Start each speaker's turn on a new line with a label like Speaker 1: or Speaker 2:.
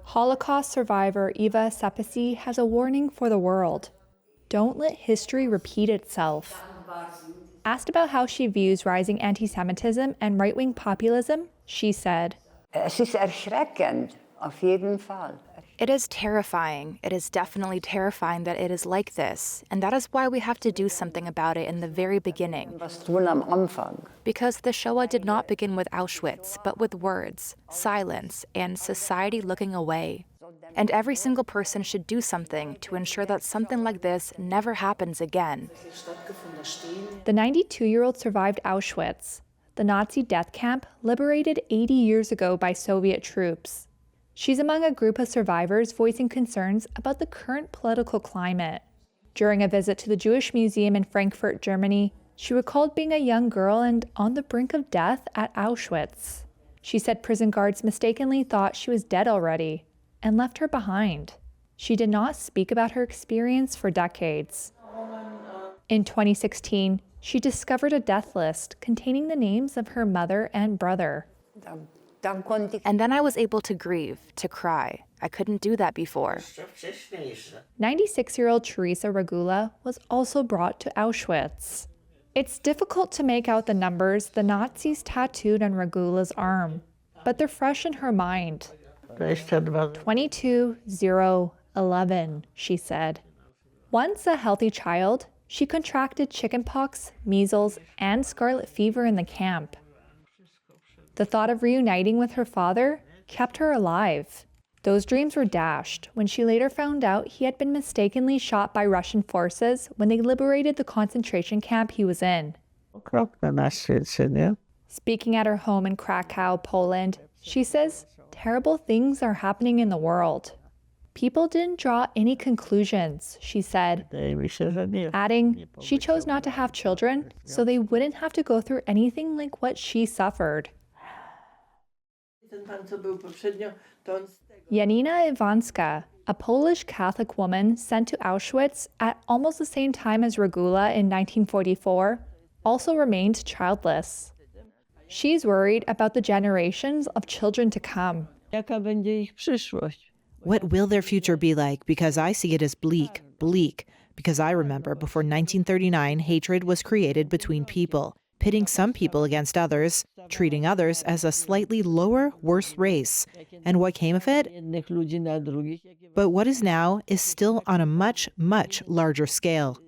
Speaker 1: Holocaust survivor Eva Szepesi has a warning for the world. Don't let history repeat itself. Asked about how she views rising antisemitism and right-wing populism, she said,
Speaker 2: Es ist erschreckend, auf jeden Fall.
Speaker 3: It is terrifying. It is definitely terrifying that it is like this. And that is why we have to do something about it in the very beginning.
Speaker 2: Was tun am Anfang.
Speaker 3: Because the Shoah did not begin with Auschwitz, but with words, silence, and society looking away. And every single person should do something to ensure that something like this never happens again.
Speaker 1: The 92-year-old survived Auschwitz, the Nazi death camp liberated 80 years ago by Soviet troops. She's among a group of survivors voicing concerns about the current political climate. During a visit to the Jewish Museum in Frankfurt, Germany, she recalled being a young girl and on the brink of death at Auschwitz. She said prison guards mistakenly thought she was dead already and left her behind. She did not speak about her experience for decades. In 2016, she discovered a death list containing the names of her mother and brother.
Speaker 3: And then I was able to grieve, to cry. I couldn't do that before.
Speaker 1: 96-year-old Teresa Regula was also brought to Auschwitz. It's difficult to make out the numbers the Nazis tattooed on Regula's arm, but they're fresh in her mind. 22-0-11, she said. Once a healthy child, she contracted chickenpox, measles, and scarlet fever in the camp. The thought of reuniting with her father kept her alive. Those dreams were dashed when she later found out he had been mistakenly shot by Russian forces when they liberated the concentration camp he was in. Speaking at her home in Krakow, Poland, she says terrible things are happening in the world. People didn't draw any conclusions, she said, adding she chose not to have children so they wouldn't have to go through anything like what she suffered. Janina Iwanska, a Polish Catholic woman sent to Auschwitz at almost the same time as Regula in 1944, also remained childless. She's worried about the generations of children to come.
Speaker 4: What will their future be like? Because I see it as bleak, because I remember before 1939, hatred was created between people, pitting some people against others, treating others as a slightly lower, worse race. And what came of it? But what is now is still on a much, much larger scale.